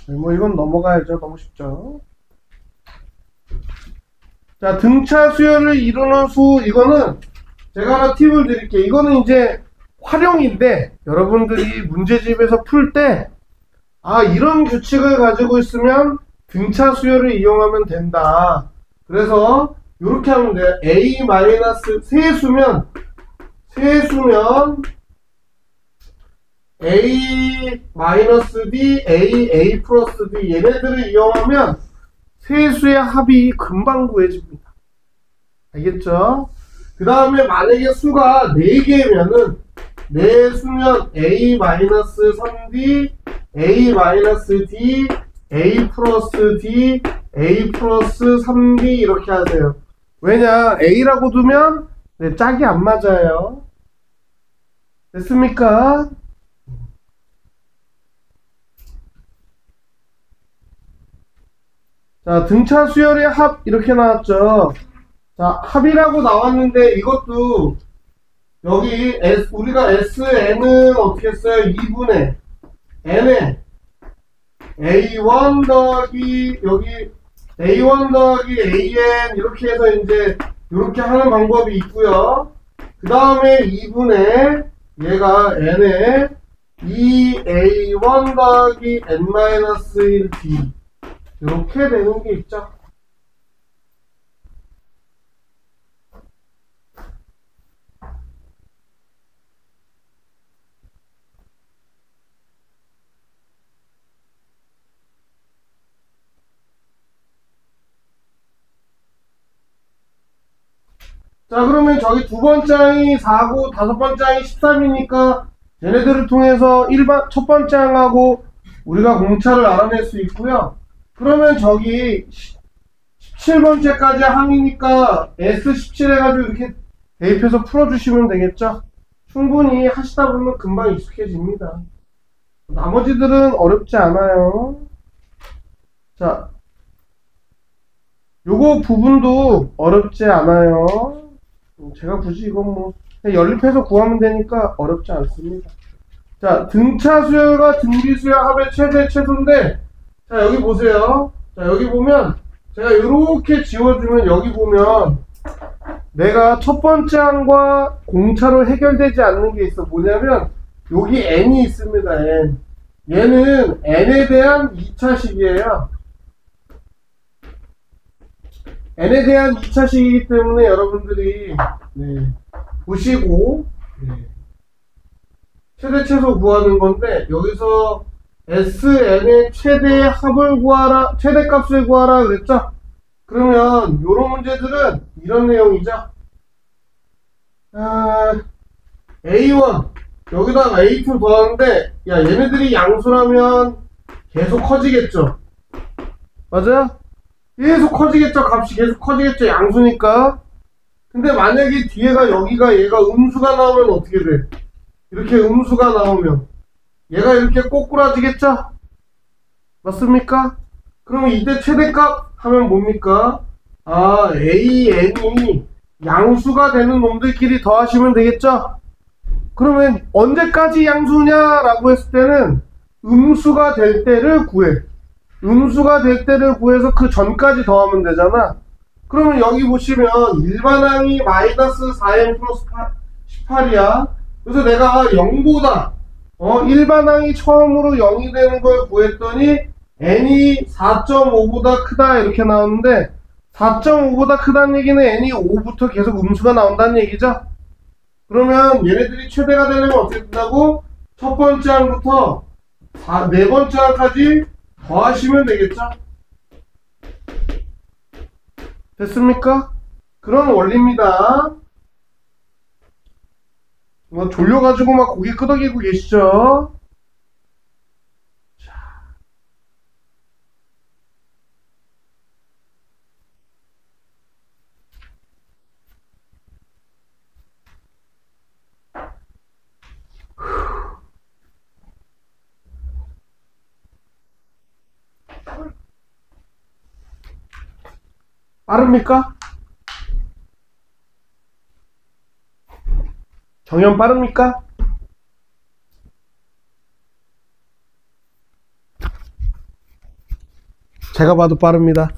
뭐 이건 넘어가야죠. 너무 쉽죠. 자, 등차 수열을 이루는 수, 이거는 제가 하나 팁을 드릴게요. 이거는 이제 활용인데 여러분들이 문제집에서 풀 때 이런 규칙을 가지고 있으면 등차 수열을 이용하면 된다. 그래서 이렇게 하면 돼요. A 마이너스 세수면 A 마이너스 D, A 플러스 D 얘네들을 이용하면 세수의 합이 금방 구해집니다. 알겠죠? 그 다음에 만약에 수가 4개면은 4수면 A 마이너스 3D, A 마이너스 D, A 플러스 D, A 플러스 3D 이렇게 하세요. 왜냐? A라고 두면 짝이 안 맞아요. 됐습니까? 자, 등차 수열의 합 이렇게 나왔죠. 자, 합이라고 나왔는데 이것도 여기 우리가 SN은 어떻게 써요? 2분의 N에 A1 더하기 여기 A1 더하기 AN 이렇게 해서 이제 이렇게 하는 방법이 있고요. 그 다음에 2분의 얘가 N에 2A1 더하기 N-1D 이렇게 되는 게 있죠. 자, 그러면 저기 두 번째 항이 4고 다섯 번째 항이 13이니까 얘네들을 통해서 첫 번째 항하고 우리가 공차를 알아낼 수 있고요. 그러면 저기 17번째까지 항이니까 S17 해가지고 이렇게 대입해서 풀어주시면 되겠죠? 충분히 하시다 보면 금방 익숙해집니다. 나머지들은 어렵지 않아요. 자, 요거 부분도 어렵지 않아요. 제가 굳이 이건 뭐 그냥 연립해서 구하면 되니까 어렵지 않습니다. 자, 등차 수열과 등비 수열 합의 최대 최소인데, 자, 여기 보세요. 자, 여기 보면 제가 이렇게 지워주면 여기 보면 내가 첫 번째 항과 공차로 해결되지 않는 게 있어. 뭐냐면 여기 n이 있습니다. n. 얘는 n에 대한 2차식이에요. n에 대한 2차식이기 때문에 여러분들이 보시고 최대 최소 구하는 건데, 여기서 SN의 최대 합을 구하라, 최대 값을 구하라 그랬죠? 그러면 요런 문제들은 이런 내용이죠. A1 여기다가 A2 더하는데, 야, 얘네들이 양수라면 계속 커지겠죠? 맞아요? 계속 커지겠죠? 값이 계속 커지겠죠? 양수니까. 근데 만약에 뒤에가 여기가 얘가 음수가 나오면 어떻게 돼? 이렇게 음수가 나오면 얘가 이렇게 꼬꾸라지겠죠? 맞습니까? 그러면 이때 최대값 하면 뭡니까? 아, A, N이 양수가 되는 놈들끼리 더하시면 되겠죠? 그러면 언제까지 양수냐라고 했을 때는 음수가 될 때를 구해. 음수가 될 때를 구해서 그 전까지 더하면 되잖아. 그러면 여기 보시면 일반항이 마이너스 4n 플러스 18이야. 그래서 내가 0보다 일반항이 처음으로 0이 되는 걸 구했더니 n이 4.5보다 크다 이렇게 나오는데, 4.5보다 크다는 얘기는 n이 5부터 계속 음수가 나온다는 얘기죠. 그러면 얘네들이 최대가 되려면 어떻게 된다고? 첫 번째 항부터 네 번째 항까지 더하시면 되겠죠. 됐습니까? 그런 원리입니다. 졸려가지고 막 고개 끄덕이고 계시죠? 빠릅니까? 정연 빠릅니까? 제가 봐도 빠릅니다.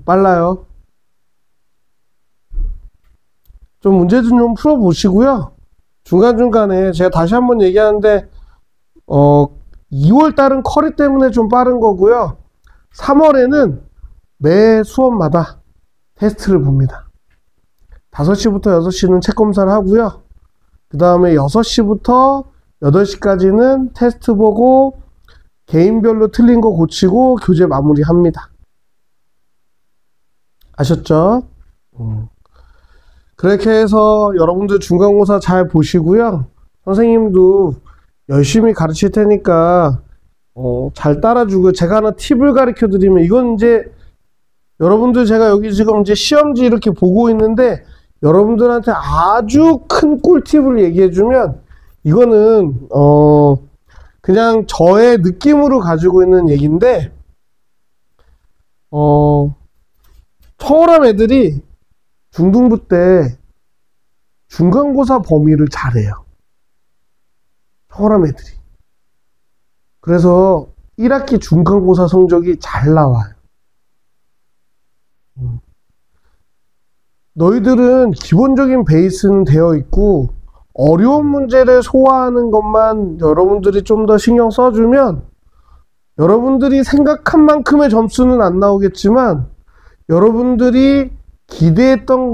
빨라요. 좀 문제 좀 풀어보시고요. 중간중간에 제가 다시 한번 얘기하는데 2월달은 커리 때문에 좀 빠른 거고요. 3월에는 매 수업마다 테스트를 봅니다. 5시부터 6시는 책 검사를 하고요. 그 다음에 6시부터 8시까지는 테스트 보고 개인별로 틀린 거 고치고 교재 마무리합니다. 아셨죠? 그렇게 해서 여러분들 중간고사 잘 보시고요. 선생님도 열심히 가르칠 테니까 잘 따라주고, 제가 하나 팁을 가르쳐 드리면, 이건 이제 여러분들 제가 여기 지금 이제 시험지 이렇게 보고 있는데 여러분들한테 아주 큰 꿀팁을 얘기해 주면, 이거는 그냥 저의 느낌으로 가지고 있는 얘기인데, 청월함 애들이 중등부 때 중간고사 범위를 잘해요. 청월함 애들이. 그래서 1학기 중간고사 성적이 잘 나와요. 너희들은 기본적인 베이스는 되어 있고, 어려운 문제를 소화하는 것만 여러분들이 좀 더 신경 써주면, 여러분들이 생각한 만큼의 점수는 안 나오겠지만 여러분들이 기대했던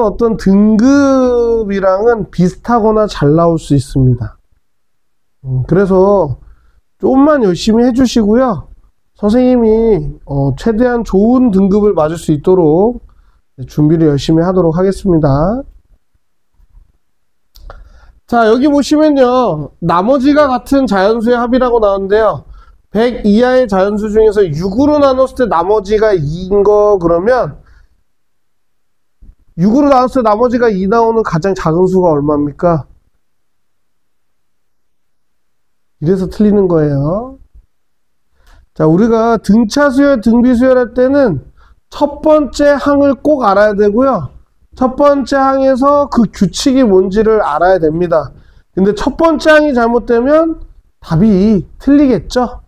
어떤 등급이랑은 비슷하거나 잘 나올 수 있습니다. 그래서 조금만 열심히 해주시고요. 선생님이 최대한 좋은 등급을 맞을 수 있도록 준비를 열심히 하도록 하겠습니다. 자, 여기 보시면요, 나머지가 같은 자연수의 합이라고 나오는데요, 100 이하의 자연수 중에서 6으로 나눴을 때 나머지가 2인 거, 그러면 6으로 나눴을 때 나머지가 2 나오는 가장 작은 수가 얼마입니까? 이래서 틀리는 거예요. 자, 우리가 등차수열, 등비수열 할 때는 첫 번째 항을 꼭 알아야 되고요. 첫 번째 항에서 그 규칙이 뭔지를 알아야 됩니다. 근데 첫 번째 항이 잘못되면 답이 틀리겠죠?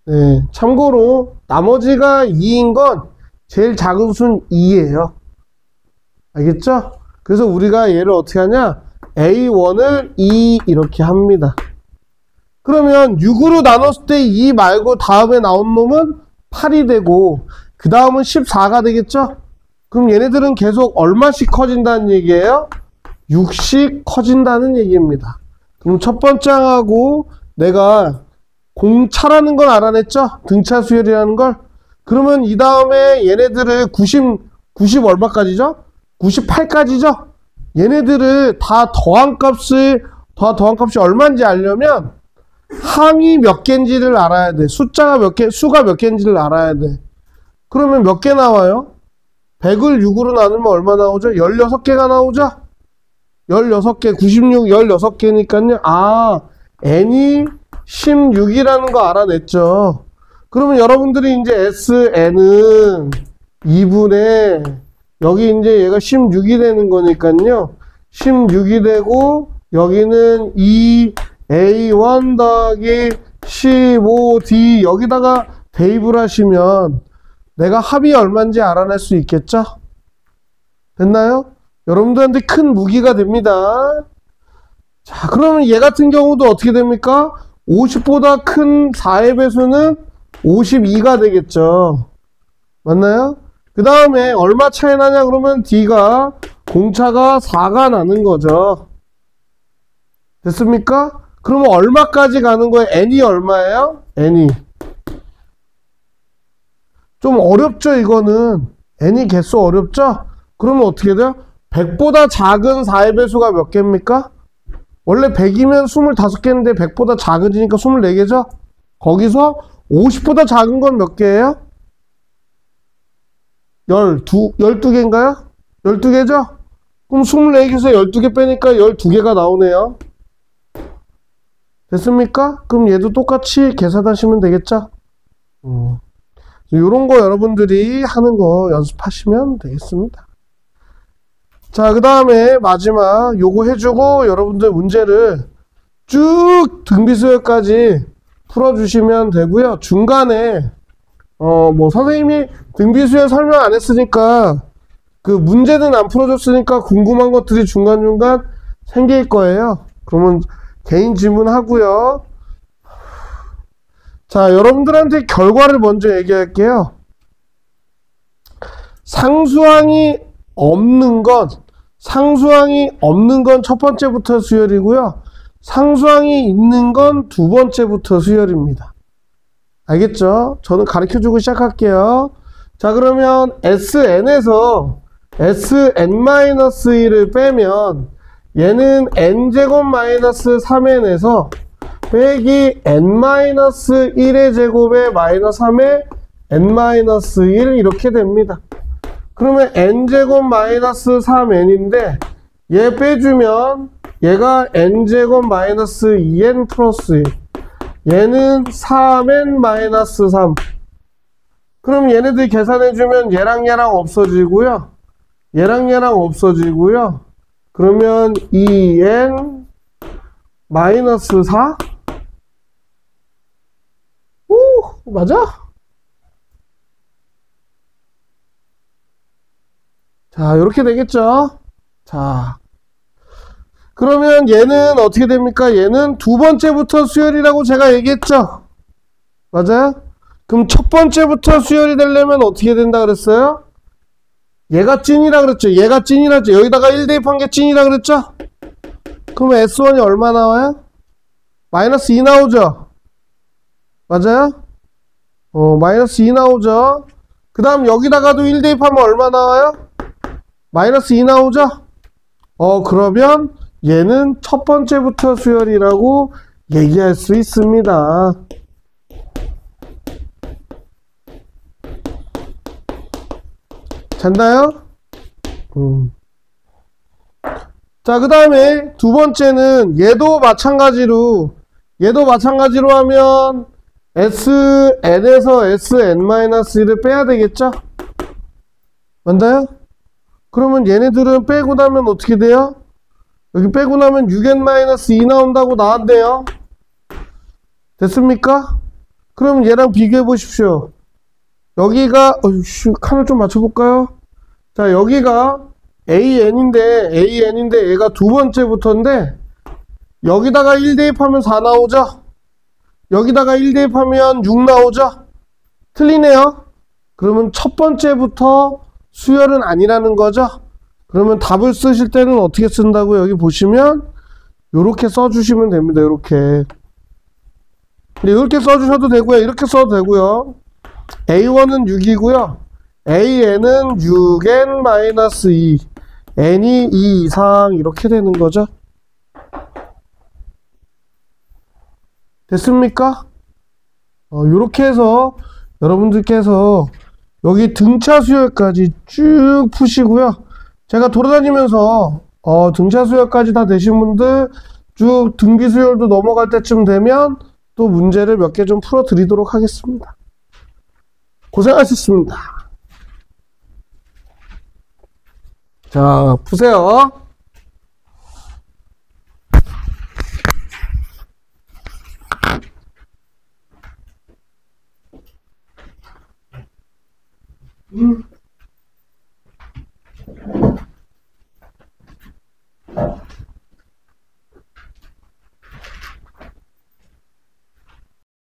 네, 참고로 나머지가 2인 건 제일 작은 수는 2예요. 알겠죠? 그래서 우리가 얘를 어떻게 하냐? A1을 2 이렇게 합니다. 그러면 6으로 나눴을 때 2 말고 다음에 나온 놈은 8이 되고 그 다음은 14가 되겠죠? 그럼 얘네들은 계속 얼마씩 커진다는 얘기예요? 6씩 커진다는 얘기입니다. 그럼 첫 번째 항하고 내가 공차라는 걸 알아냈죠? 등차 수열이라는 걸. 그러면 이 다음에 얘네들을 90 얼마까지죠? 98까지죠? 얘네들을 다 더한 값이 얼마인지 알려면 항이 몇 개인지를 알아야 돼. 수가 몇 개인지를 알아야 돼. 그러면 몇 개 나와요? 100을 6으로 나누면 얼마 나오죠? 16개가 나오죠? 16개, 96, 16개니까요. 아, n이 16이라는 거 알아냈죠. 그러면 여러분들이 이제 SN은 2분의, 여기 이제 얘가 16이 되는 거니까요. 16이 되고, 여기는 2A1 더하기 15D, 여기다가 대입을 하시면 내가 합이 얼마인지 알아낼 수 있겠죠? 됐나요? 여러분들한테 큰 무기가 됩니다. 자, 그러면 얘 같은 경우도 어떻게 됩니까? 50보다 큰 4의 배수는 52가 되겠죠. 맞나요? 그 다음에 얼마 차이 나냐 그러면 D가 공차가 4가 나는 거죠. 됐습니까? 그러면 얼마까지 가는 거예요? N이 얼마예요? N이. 좀 어렵죠, 이거는. N이 개수 어렵죠? 그러면 어떻게 돼요? 100보다 작은 4의 배수가 몇 개입니까? 원래 100이면 25개인데 100보다 작으니까 24개죠? 거기서 50보다 작은 건 몇 개예요? 12개인가요? 12개죠? 그럼 24개에서 12개 빼니까 12개가 나오네요. 됐습니까? 그럼 얘도 똑같이 계산하시면 되겠죠? 요런 거 여러분들이 하는 거 연습하시면 되겠습니다. 자, 그 다음에 마지막 요거 해주고 여러분들 문제를 쭉 등비수열까지 풀어주시면 되고요. 중간에 뭐 선생님이 등비수열 설명 안 했으니까 그 문제는 안 풀어줬으니까 궁금한 것들이 중간중간 생길 거예요. 그러면 개인 질문하고요. 자, 여러분들한테 결과를 먼저 얘기할게요. 상수항이 없는 건 첫 번째부터 수열이고요. 상수항이 있는 건 두 번째부터 수열입니다. 알겠죠? 저는 가르쳐주고 시작할게요. 자, 그러면 SN에서 SN-1을 빼면 얘는 n제곱 마이너스 3n에서 빼기 n-1의 제곱에 마이너스 3의 n-1 이렇게 됩니다. 그러면 n제곱 마이너스 3n인데 얘 빼주면 얘가 n제곱 마이너스 2n 플러스 1, 얘는 3n 마이너스 3. 그럼 얘네들 계산해주면 얘랑 얘랑 없어지고요. 얘랑 얘랑 없어지고요. 그러면 2n 마이너스 4? 오, 맞아? 자, 이렇게 되겠죠? 자, 그러면 얘는 어떻게 됩니까? 얘는 두 번째부터 수열이라고 제가 얘기했죠? 맞아요? 그럼 첫 번째부터 수열이 되려면 어떻게 된다 그랬어요? 얘가 찐이라 그랬죠? 얘가 찐이라 그랬죠? 여기다가 1 대입한 게 찐이라 그랬죠? 그럼 S1이 얼마 나와요? 마이너스 2 나오죠? 맞아요? 마이너스 2 나오죠. 그 다음 여기다가도 1 대입하면 얼마 나와요? 마이너스 2 나오죠? 그러면 얘는 첫 번째부터 수열이라고 얘기할 수 있습니다. 됐나요? 자, 그 다음에 두 번째는 얘도 마찬가지로 하면 Sn에서 Sn-1을 빼야 되겠죠? 맞나요? 그러면 얘네들은 빼고 나면 어떻게 돼요? 여기 빼고 나면 6n-2 나온다고 나왔네요. 됐습니까? 그럼 얘랑 비교해 보십시오. 여기가 칸을 좀 맞춰볼까요? 자, 여기가 AN인데 얘가 두 번째부터인데 여기다가 1 대입하면 4 나오죠? 여기다가 1 대입하면 6 나오죠? 틀리네요. 그러면 첫 번째부터 수열은 아니라는 거죠? 그러면 답을 쓰실 때는 어떻게 쓴다고 여기 보시면 요렇게 써주시면 됩니다. 요렇게. 근데 이렇게 써주셔도 되고요. 이렇게 써도 되고요. A1은 6이고요. AN은 6n-2. n이 2 이상 이렇게 되는 거죠. 됐습니까? 요렇게 해서 여러분들께서 여기 등차 수열까지 쭉 푸시고요. 제가 돌아다니면서 등차 수열까지 다 되신 분들 쭉 등비 수열도 넘어갈 때쯤 되면 또 문제를 몇 개 좀 풀어 드리도록 하겠습니다. 고생하셨습니다. 자, 푸세요.